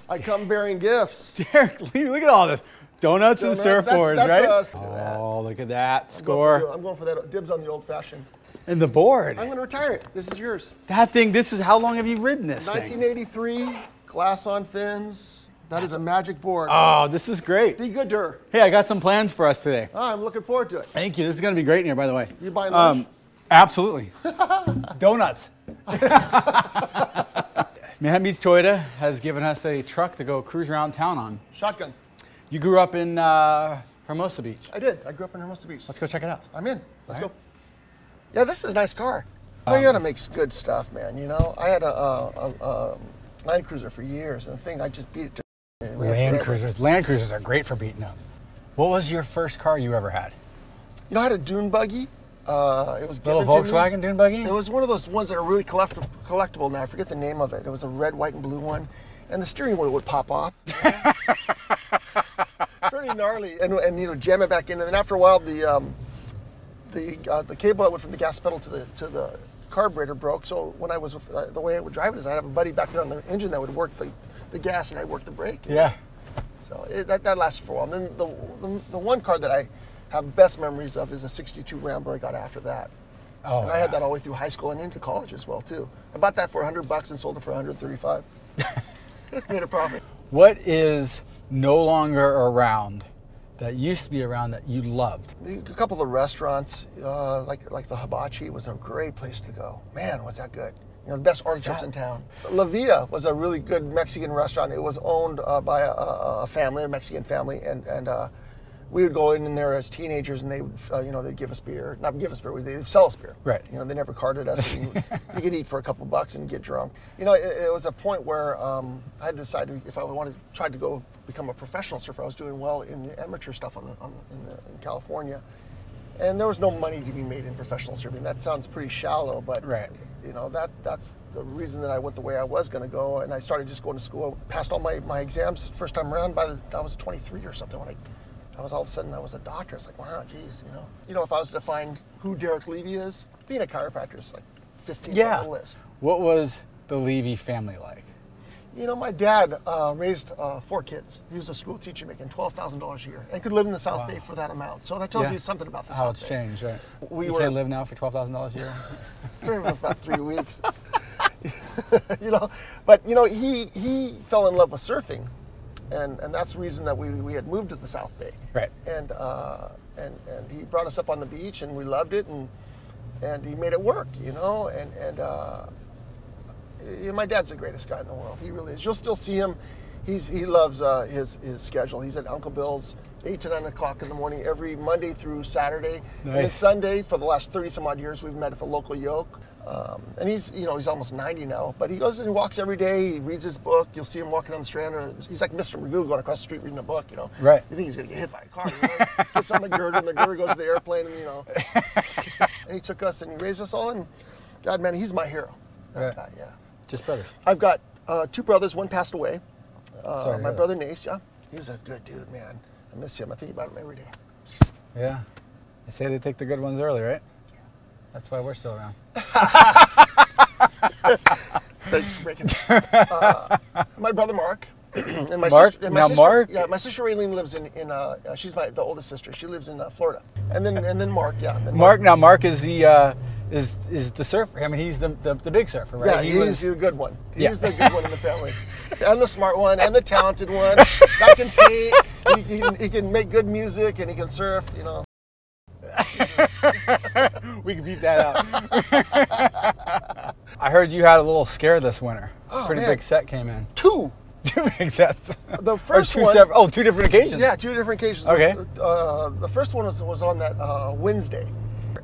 I come bearing gifts. Derek Levy, look at all this. Donuts and surfboards, that's right? Us. Oh, look at that score. I'm going for that. Dibs on the old fashioned. And the board. I'm going to retire it. This is yours. That thing, this is, how long have you ridden this 1983, glass on fins. That is a magic board. Oh, this is great. Be good to her. Hey, I got some plans for us today. Oh, I'm looking forward to it. Thank you. This is going to be great in here, by the way. You buying lunch? Absolutely. Donuts. Manhattan Beach Toyota has given us a truck to go cruise around town on. Shotgun. You grew up in Hermosa Beach. I did. I grew up in Hermosa Beach. Let's go check it out. I'm in. Let's go. Yeah, this is a nice car. Toyota makes good stuff, man. You know, I had a Land Cruiser for years, and the thing, I just beat it to Land Cruisers are great for beating up. What was your first car you ever had? You know, I had a dune buggy. It was little Volkswagen dune buggy? It was one of those ones that are really collectible now. I forget the name of it. It was a red, white, and blue one, and the steering wheel would pop off. Pretty gnarly, and you know, jam it back in, and then after a while, the cable that went from the gas pedal to the carburetor broke. So when I was with the way I would drive it is I'd have a buddy back there on the engine that would work the gas, and I'd work the brake. Yeah. So that lasted for a while. And then the one car that I have best memories of is a 62 Rambler I got after that. Oh, and I had that all the way through high school and into college as well too. I bought that for $100 and sold it for $135. Made a profit. What is no longer around that used to be around that you loved? A couple of the restaurants, like the Hibachi was a great place to go. Man, was that good. You know, the best artichokes in town. La Villa was a really good Mexican restaurant. It was owned by a family, a Mexican family, and we would go in there as teenagers, and they would, you know, they'd give us beer. Not give us beer, they'd sell us beer. Right. You know, they never carded us. You could eat for a couple bucks and get drunk. You know, it was a point where I had to decide if I wanted to try to go become a professional surfer. I was doing well in the amateur stuff in California, and there was no money to be made in professional surfing. That sounds pretty shallow, but right. You know, that's the reason that I went the way I was going to go, and I started just going to school. Passed all my exams first time around. I was 23 or something when I was all of a sudden I was a doctor. It's like, wow, geez, you know, if I was to define who Derek Levy is, being a chiropractor is like 15th on the list. What was the Levy family like? You know, my dad raised 4 kids. He was a school teacher making $12,000 a year and could live in the South Bay for that amount. So that tells you something about the South Bay. How it's changed, right? You can't live now for $12,000 a year? For about 3 weeks. You know, but you know, he fell in love with surfing. And that's the reason that we had moved to the South Bay. Right. And he brought us up on the beach, and we loved it, and he made it work, you know. And my dad's the greatest guy in the world. He really is. You'll still see him. He loves his schedule. He's at Uncle Bill's 8 to 9 o'clock in the morning every Monday through Saturday. Nice. And then Sunday for the last 30 some odd years we've met at the local yoke. And he's almost 90 now, but he goes and walks every day. He reads his book. You'll see him walking on the Strand, or he's like Mr. Magoo going across the street reading a book, you know. Right. You think he's gonna get hit by a car, you know? Gets on the girder, and the girder goes to the airplane, and you know. And he took us and he raised us all, and God, man, he's my hero. That guy, yeah. Just brothers. I've got 2 brothers. One passed away. Sorry, my brother Nace, he was a good dude, man. I miss him. I think about him every day. Yeah. They say they take the good ones early, right? That's why we're still around. Thanks for breaking that. My brother Mark. And my sister, Mark? Yeah, my sister Raylene lives in she's the oldest sister. She lives in Florida. And then Mark, yeah. And then Mark is the is the surfer. I mean, he's the big surfer, right? Yeah, he's the good one. He's the good one in the family. And the smart one, and the talented one. Guy can paint, he can make good music, and he can surf, you know. We can beat that out. I heard you had a little scare this winter. Pretty big set came in. 2 big sets. The first one. 2 different occasions. Yeah, 2 different occasions. Okay. The first one was on that Wednesday.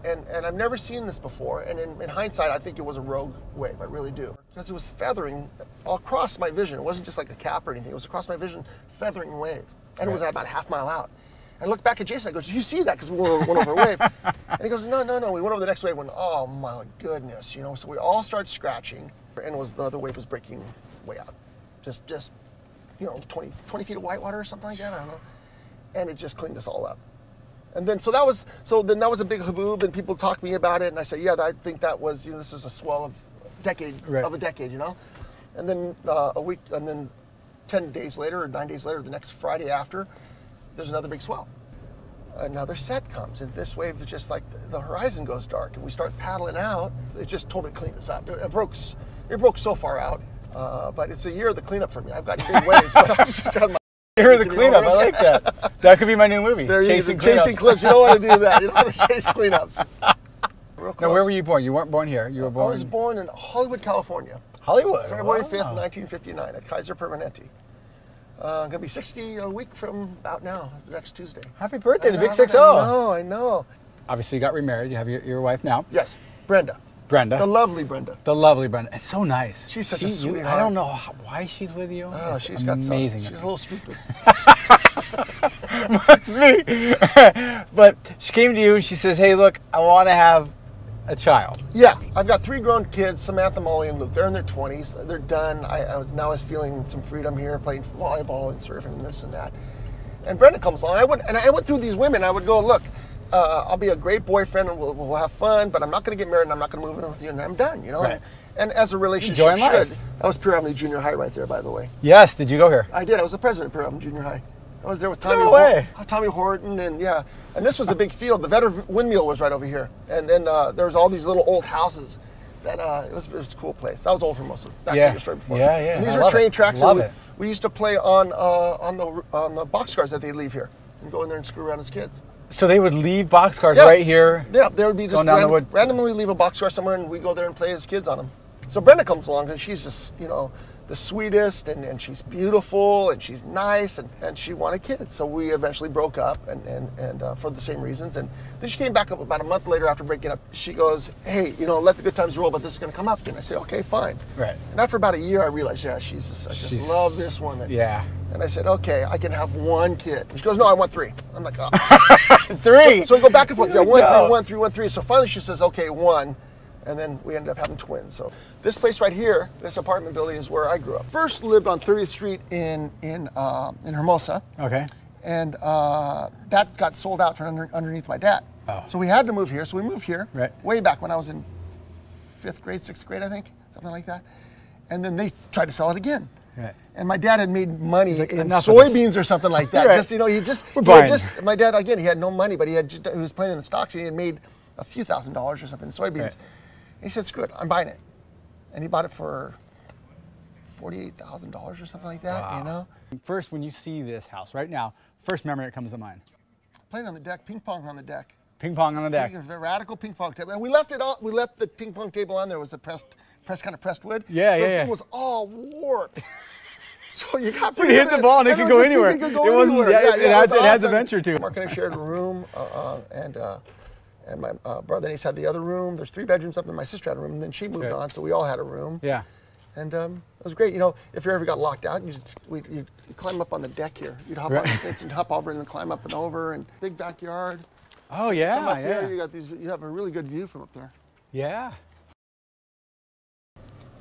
And I've never seen this before. And in hindsight, I think it was a rogue wave. I really do. Because it was feathering across my vision. It wasn't just like a cap or anything. It was across my vision, feathering wave. And it was about half mile out. I looked back at Jason. I go, "Did you see that?" Because we went over a wave. And he goes, "No. We went over the next wave." Went, "Oh my goodness!" You know. So we all started scratching, and the other wave was breaking way out, just 20 feet of white water or something like that. I don't know. And it just cleaned us all up. And then that was a big haboob, and people talked to me about it, and I said, "Yeah, I think that was this is a swell of a decade, you know." And then a week, and then 10 days later or 9 days later, the next Friday after, there's another big swell. Another set comes, and this wave is just like the horizon goes dark, and we start paddling out. It just totally cleaned us up. It broke so far out, but it's a year of the cleanup for me. I've got big waves, but I've just got my year of the cleanup. I like that. That could be my new movie. Chasing clips. You don't want to do that. You don't want to chase cleanups. Now, where were you born? You weren't born here. You were born. I was born in Hollywood, California. Hollywood. February 5th, 1959, at Kaiser Permanente. I'm going to be 60 a week from about now, next Tuesday. Happy birthday, the big 60. I know. Obviously, you got remarried. You have your wife now. Yes, Brenda. The lovely Brenda. The lovely Brenda. It's so nice. She's such a sweetheart. I don't know why she's with you. Oh, she's amazing. She's a little stupid. Must be. But she came to you and she says, hey, look, I want to have a child. Yeah, I've got 3 grown kids, Samantha, Molly, and Luke. They're in their 20s. They're done. I was feeling some freedom here, playing volleyball and surfing and this and that. And Brenda comes along. I went through these women. I would go, look, I'll be a great boyfriend and we'll have fun, but I'm not going to get married and I'm not going to move in with you and I'm done, you know? Right. And as a relationship Enjoying life. That was Pure Avenue Junior High right there, by the way. Yes, did you go here? I did. I was the president of Pure Avenue Junior High. I was there with Tommy. No way. Tommy Horton, and yeah. And this was a big field. The veteran windmill was right over here. And then there was all these little old houses. That it was a cool place. That was old Hermosa. Back to your story before. Yeah, yeah. And these were train tracks. Love it. We used to play on the boxcars that they'd leave here and go in there and screw around as kids. So they would leave boxcars right here. Yeah, they would be just randomly leave a boxcar somewhere, and we'd go there and play as kids on them. So Brenda comes along, and she's just, the sweetest, and she's beautiful, and she's nice, and she wanted kids. So we eventually broke up, and for the same reasons. And then she came back up about a month later after breaking up. She goes, hey, let the good times roll, but this is going to come up. And I said, okay, fine. Right. And after about a year, I realized, I just love this woman. Yeah. And I said, okay, I can have 1 kid. And she goes, no, I want 3. I'm like, oh. 3? So we go back and forth. Yeah, 1, 3, 1, 3. So finally she says, okay, 1. And then we ended up having twins. So this place right here, this apartment building, is where I grew up. First lived on 30th Street in Hermosa. Okay. And that got sold out from underneath my dad. Oh. So we had to move here. So we moved here way back when I was in 5th grade, 6th grade, I think, something like that. And then they tried to sell it again. Right. And my dad had made money in soybeans or something like that. Right. My dad, again, he had no money, but he was playing in the stocks and he had made a few $1,000s or something in soybeans. Right. And he said, screw it, I'm buying it. And he bought it for $48,000 or something like that, Wow. First, when you see this house right now, first memory that comes to mind? Playing on the deck, ping pong on the deck. Ping pong on the deck. A radical ping pong table. And we left the ping pong table on there. It was a kind of pressed wood. Yeah, so the thing was all warped. So you got to hit the ball and it could go anywhere. It has adventure to it. Mark and I shared a room, and my brother and niece had the other room. There's 3 bedrooms up, and my sister had a room, and then she moved on, so we all had a room. Yeah. And it was great. If you ever got locked out, you climb up on the deck here. You'd hop on the fence and hop over and then climb up and over, and big backyard. Oh yeah, come up here, you have a really good view from up there. Yeah.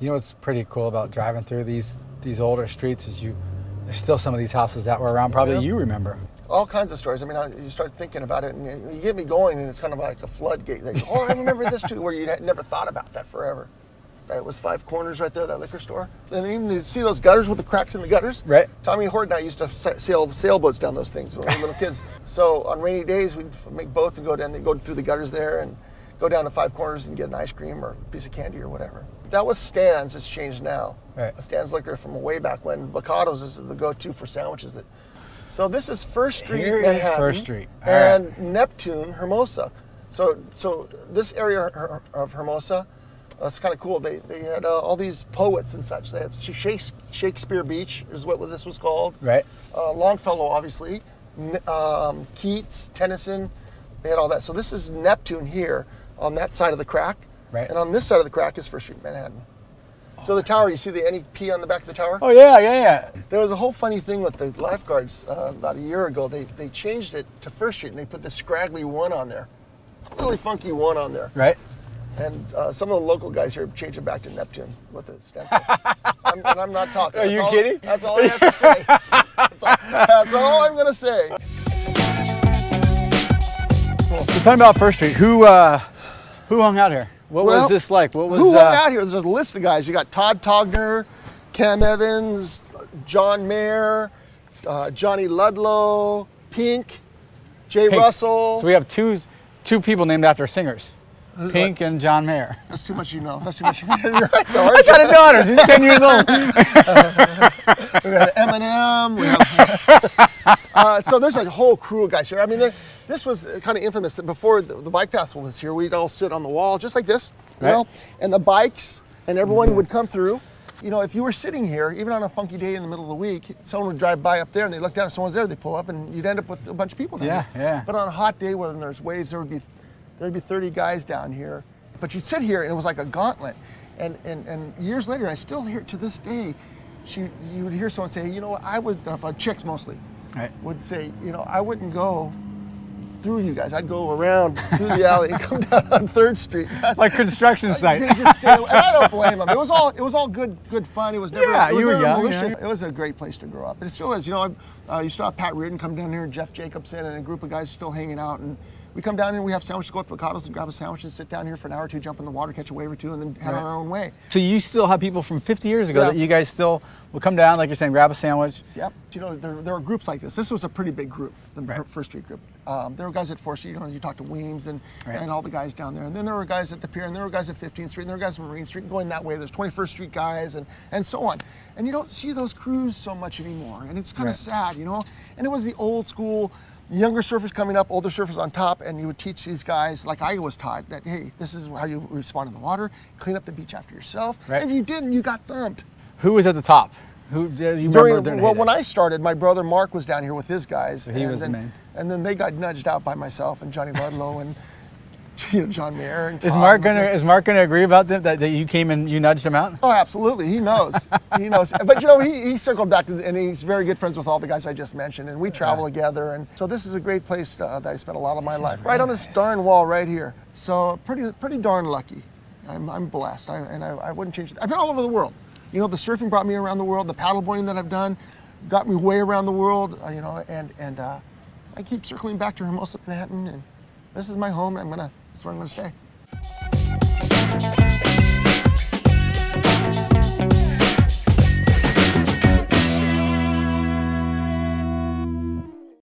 What's pretty cool about driving through these older streets is there's still some of these houses that were around probably you remember. All kinds of stories. I mean, you start thinking about it, and you get me going, and it's kind of like a floodgate. Like, I remember this too, where you never thought about that forever. Right, it was 5 Corners right there, that liquor store. And even you see those gutters with the cracks in the gutters? Right. Tommy Horton and I used to sail sailboats down those things when we were little kids. So on rainy days, we'd make boats and go through the gutters there and go down to 5 Corners and get an ice cream or a piece of candy or whatever. That was Stan's. It's changed now. Right. Stan's Liquor from way back when. Bocados is the go-to for sandwiches. So this is First Street, Here Manhattan, is First Street. And Neptune, Hermosa. So this area of Hermosa, it's kind of cool. They had all these poets and such. They had Shakespeare Beach is what this was called. Right. Longfellow, obviously. Keats, Tennyson. They had all that. So this is Neptune here on that side of the crack. Right. And on this side of the crack is First Street, Manhattan. So the tower, you see the NEP on the back of the tower? Oh yeah. There was a whole funny thing with the lifeguards about a year ago. They changed it to First Street and they put this scraggly 1 on there. Really funky 1 on there. Right. And some of the local guys here changed it back to Neptune with the stem cell. And I'm not talking. Are you kidding? That's all I have to say. That's all I'm going to say. So talking about First Street, who hung out here? What was this like? What was who hung out here? There's a list of guys. You got Todd Togner, Cam Evans, John Mayer, Johnny Ludlow, Pink, Jay Russell. So we have two people named after singers. Pink and John Mayer. That's too much, you know. That's too much. You're right, though. I got a daughter. She's 10 years old. We have Eminem. We have, so there's like a whole crew of guys here. I mean, this was kind of infamous that before the bike path was here, we'd all sit on the wall just like this, you know, and the bikes and everyone would come through. You know, if you were sitting here, even on a funky day in the middle of the week, someone would drive by up there and they look down, if someone's there, they pull up and you'd end up with a bunch of people down here. Yeah. But on a hot day when there's waves, there'd be 30 guys down here. But you'd sit here and it was like a gauntlet. And years later, I still hear it to this day, you would hear someone say, you know what, I would, chicks mostly, would say, you know, I wouldn't go through you guys. I'd go around through the alley and come down on 3rd Street. Like construction site. And I don't blame them. It was all good fun. It was never, you were young. Malicious. It was a great place to grow up. And it still is. You know, I used to have Pat Reardon come down here, Jeff Jacobson, and a group of guys still hanging out. And we come down here and we have sandwiches, go up to Picado's and grab a sandwich and sit down here for an hour or two, jump in the water, catch a wave or two, and then head on our own way. So you still have people from 50 years ago that you guys still will come down, like you're saying, grab a sandwich? Yep. You know, there were groups like this. This was a pretty big group, the 1st Street group. There were guys at 4th Street, you know, you talked to Weems and all the guys down there. And then there were guys at the pier, and there were guys at 15th Street, and there were guys at Marine Street going that way. There's 21st Street guys and so on. And you don't see those crews so much anymore. And it's kind of sad, you know? And it was the old school, younger surfers coming up, older surfers on top, and you would teach these guys, like I was taught, that, hey, this is how you respond in the water, clean up the beach after yourself. And if you didn't, you got thumped. Who was at the top? Who did you remember? Well, when I started, my brother Mark was down here with his guys. So he was the main. And then they got nudged out by myself and Johnny Ludlow and John Mayer. And is Mark gonna agree about that you came and you nudged him out? Oh, absolutely. He knows. He knows. But you know, he circled back and he's very good friends with all the guys I just mentioned, and we travel together. And so this is a great place that I spent a lot of my life, right on this darn wall right here. So pretty darn lucky. I'm blessed. I wouldn't change it. I've been all over the world. You know, the surfing brought me around the world. The paddleboarding that I've done got me way around the world. You know, and I keep circling back to Hermosa, Manhattan, and this is my home. That's where I'm gonna stay.